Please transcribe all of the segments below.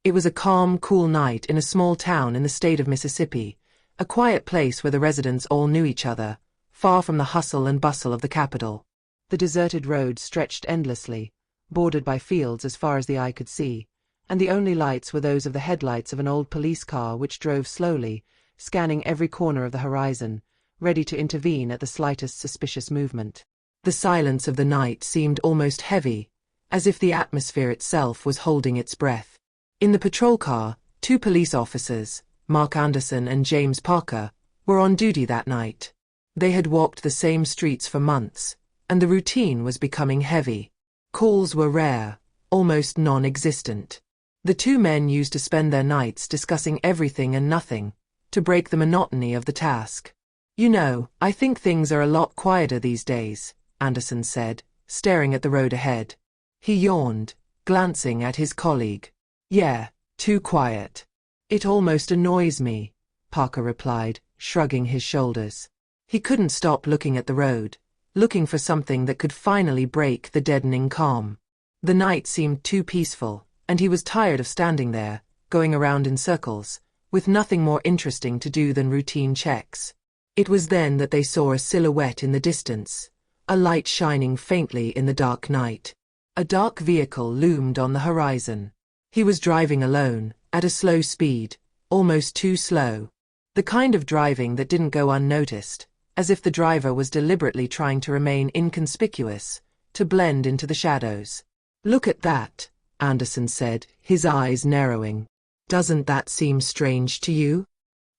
It was a calm, cool night in a small town in the state of Mississippi, a quiet place where the residents all knew each other, far from the hustle and bustle of the capital. The deserted road stretched endlessly, bordered by fields as far as the eye could see, and the only lights were those of the headlights of an old police car which drove slowly, scanning every corner of the horizon, ready to intervene at the slightest suspicious movement. The silence of the night seemed almost heavy, as if the atmosphere itself was holding its breath. In the patrol car, 2 police officers, Mark Anderson and James Parker, were on duty that night. They had walked the same streets for months, and the routine was becoming heavy. Calls were rare, almost non-existent. The 2 men used to spend their nights discussing everything and nothing, to break the monotony of the task. "You know, I think things are a lot quieter these days," Anderson said, staring at the road ahead. He yawned, glancing at his colleague. "Yeah, too quiet. It almost annoys me," Parker replied, shrugging his shoulders. He couldn't stop looking at the road, looking for something that could finally break the deadening calm. The night seemed too peaceful, and he was tired of standing there, going around in circles, with nothing more interesting to do than routine checks. It was then that they saw a silhouette in the distance, a light shining faintly in the dark night. A dark vehicle loomed on the horizon. He was driving alone, at a slow speed, almost too slow. The kind of driving that didn't go unnoticed, as if the driver was deliberately trying to remain inconspicuous, to blend into the shadows. "Look at that," Anderson said, his eyes narrowing. "Doesn't that seem strange to you?"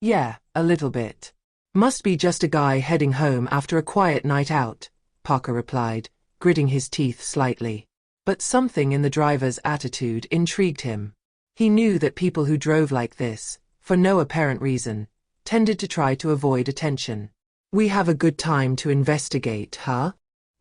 "Yeah, a little bit. Must be just a guy heading home after a quiet night out," Parker replied, gritting his teeth slightly. But something in the driver's attitude intrigued him. He knew that people who drove like this, for no apparent reason, tended to try to avoid attention. "We have a good time to investigate, huh?"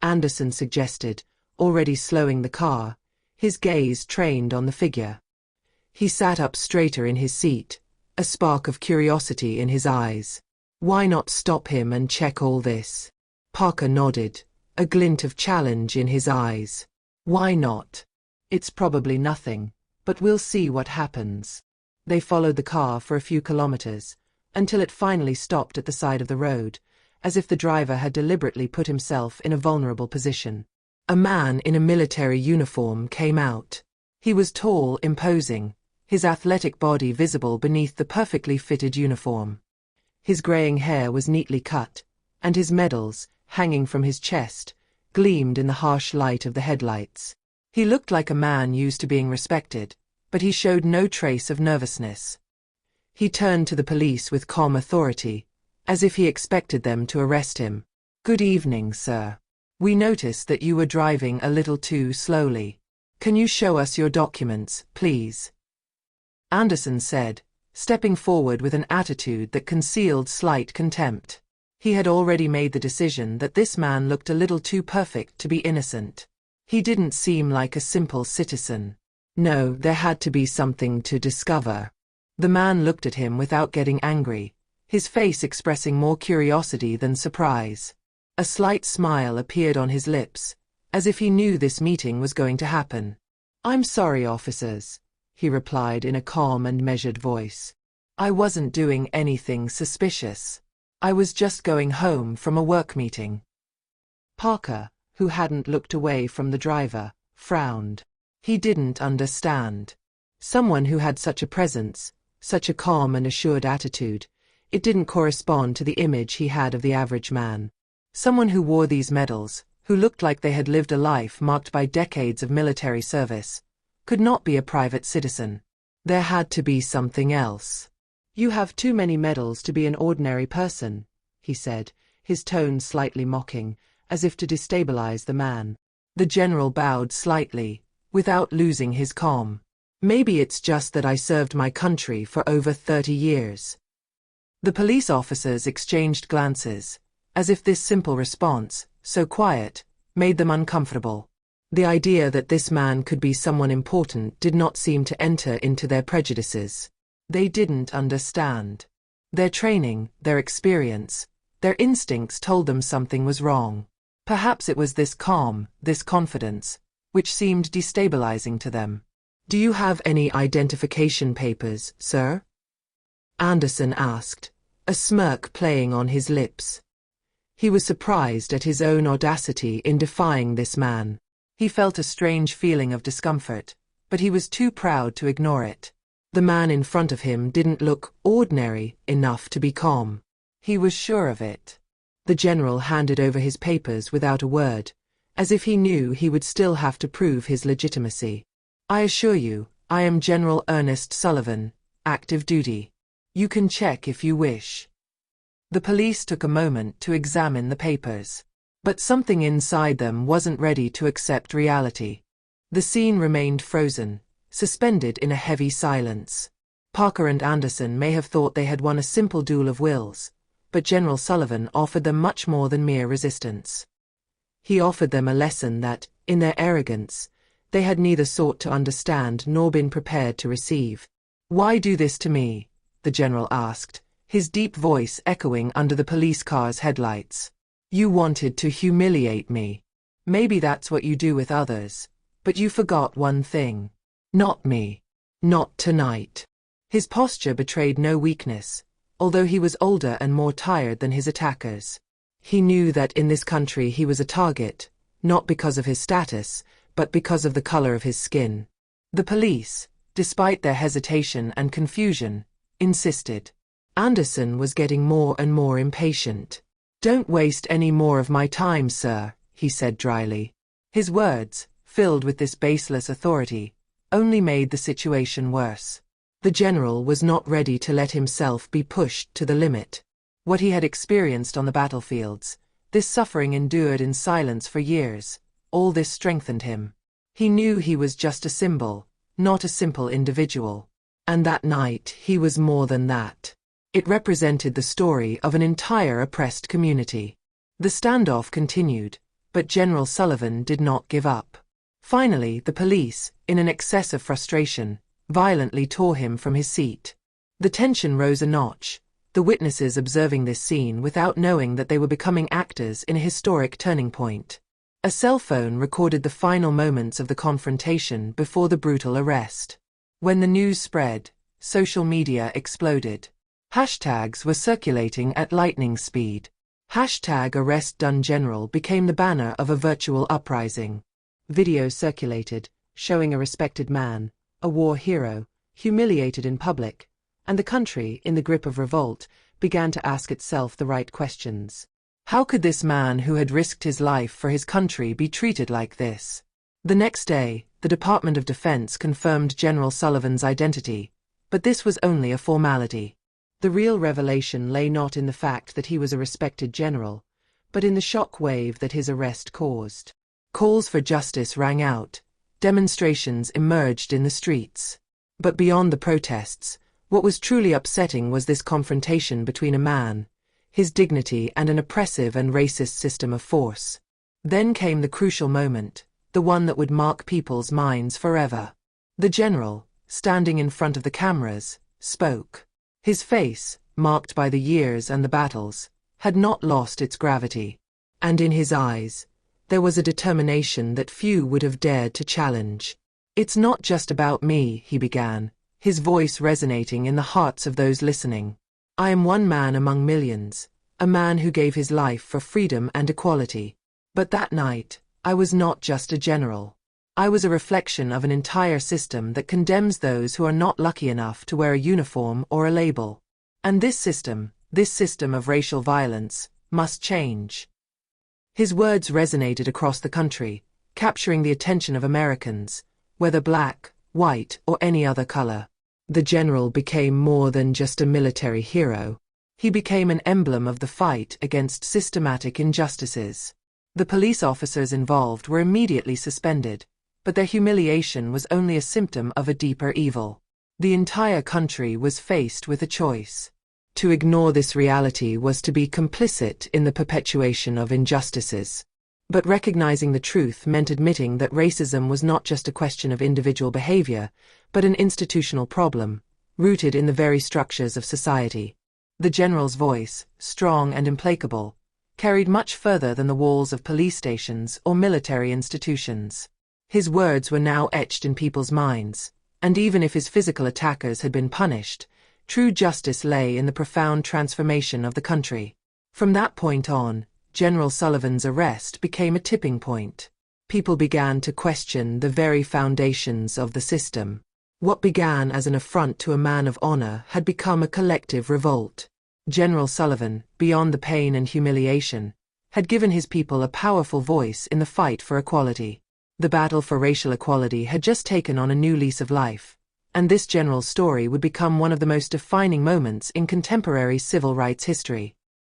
Anderson suggested, already slowing the car, his gaze trained on the figure. He sat up straighter in his seat, a spark of curiosity in his eyes. "Why not stop him and check all this?" Parker nodded, a glint of challenge in his eyes. "Why not? It's probably nothing, but we'll see what happens." They followed the car for a few kilometers, until it finally stopped at the side of the road, as if the driver had deliberately put himself in a vulnerable position. A man in a military uniform came out. He was tall, imposing, his athletic body visible beneath the perfectly fitted uniform. His graying hair was neatly cut, and his medals, hanging from his chest, gleamed in the harsh light of the headlights. He looked like a man used to being respected, but he showed no trace of nervousness. He turned to the police with calm authority, as if he expected them to arrest him. "Good evening, sir. We noticed that you were driving a little too slowly. Can you show us your documents, please?" Anderson said, stepping forward with an attitude that concealed slight contempt. He had already made the decision that this man looked a little too perfect to be innocent. He didn't seem like a simple citizen. No, there had to be something to discover. The man looked at him without getting angry, his face expressing more curiosity than surprise. A slight smile appeared on his lips, as if he knew this meeting was going to happen. "I'm sorry, officers," he replied in a calm and measured voice. "I wasn't doing anything suspicious. I was just going home from a work meeting." Parker, who hadn't looked away from the driver, frowned. He didn't understand. Someone who had such a presence, such a calm and assured attitude, it didn't correspond to the image he had of the average man. Someone who wore these medals, who looked like they had lived a life marked by decades of military service, could not be a private citizen. There had to be something else. "You have too many medals to be an ordinary person," he said, his tone slightly mocking, as if to destabilize the man. The general bowed slightly, without losing his calm. "Maybe it's just that I served my country for over 30 years. The police officers exchanged glances, as if this simple response, so quiet, made them uncomfortable. The idea that this man could be someone important did not seem to enter into their prejudices. They didn't understand. Their training, their experience, their instincts told them something was wrong. Perhaps it was this calm, this confidence, which seemed destabilizing to them. "Do you have any identification papers, sir?" Anderson asked, a smirk playing on his lips. He was surprised at his own audacity in defying this man. He felt a strange feeling of discomfort, but he was too proud to ignore it. The man in front of him didn't look ordinary enough to be calm. He was sure of it. The general handed over his papers without a word, as if he knew he would still have to prove his legitimacy. "I assure you, I am General Ernest Sullivan, active duty. You can check if you wish." The police took a moment to examine the papers. But something inside them wasn't ready to accept reality. The scene remained frozen, suspended in a heavy silence. Parker and Anderson may have thought they had won a simple duel of wills, but General Sullivan offered them much more than mere resistance. He offered them a lesson that, in their arrogance, they had neither sought to understand nor been prepared to receive. "Why do this to me?" the general asked, his deep voice echoing under the police car's headlights. "You wanted to humiliate me. Maybe that's what you do with others, but you forgot one thing. Not me. Not tonight." His posture betrayed no weakness, although he was older and more tired than his attackers. He knew that in this country he was a target, not because of his status, but because of the color of his skin. The police, despite their hesitation and confusion, insisted. Anderson was getting more and more impatient. "Don't waste any more of my time, sir," he said dryly. His words, filled with this baseless authority, only made the situation worse. The general was not ready to let himself be pushed to the limit. What he had experienced on the battlefields, this suffering endured in silence for years, all this strengthened him. He knew he was just a symbol, not a simple individual. And that night he was more than that. It represented the story of an entire oppressed community. The standoff continued, but General Sullivan did not give up. Finally, the police, in an excess of frustration, violently tore him from his seat. The tension rose a notch, the witnesses observing this scene without knowing that they were becoming actors in a historic turning point. A cell phone recorded the final moments of the confrontation before the brutal arrest. When the news spread, social media exploded. Hashtags were circulating at lightning speed. #ArrestDoneGeneral became the banner of a virtual uprising. Videos circulated, showing a respected man, a war hero, humiliated in public, and the country, in the grip of revolt, began to ask itself the right questions. How could this man who had risked his life for his country be treated like this? The next day, the Department of Defense confirmed General Sullivan's identity, but this was only a formality. The real revelation lay not in the fact that he was a respected general, but in the shock wave that his arrest caused. Calls for justice rang out. Demonstrations emerged in the streets. But beyond the protests, what was truly upsetting was this confrontation between a man, his dignity, and an oppressive and racist system of force. Then came the crucial moment, the one that would mark people's minds forever. The general, standing in front of the cameras, spoke. His face, marked by the years and the battles, had not lost its gravity. And in his eyes, there was a determination that few would have dared to challenge. "It's not just about me," he began, his voice resonating in the hearts of those listening. "I am one man among millions, a man who gave his life for freedom and equality. But that night, I was not just a general. I was a reflection of an entire system that condemns those who are not lucky enough to wear a uniform or a label. And this system of racial violence, must change." His words resonated across the country, capturing the attention of Americans, whether black, white, or any other color. The general became more than just a military hero. He became an emblem of the fight against systematic injustices. The police officers involved were immediately suspended, but their humiliation was only a symptom of a deeper evil. The entire country was faced with a choice. To ignore this reality was to be complicit in the perpetuation of injustices. But recognizing the truth meant admitting that racism was not just a question of individual behavior, but an institutional problem, rooted in the very structures of society. The general's voice, strong and implacable, carried much further than the walls of police stations or military institutions. His words were now etched in people's minds, And even if his physical attackers had been punished, true justice lay in the profound transformation of the country. From that point on, General Sullivan's arrest became a tipping point. People began to question the very foundations of the system. What began as an affront to a man of honor had become a collective revolt. General Sullivan, beyond the pain and humiliation, had given his people a powerful voice in the fight for equality. The battle for racial equality had just taken on a new lease of life, and this general's story would become one of the most defining moments in contemporary civil rights history.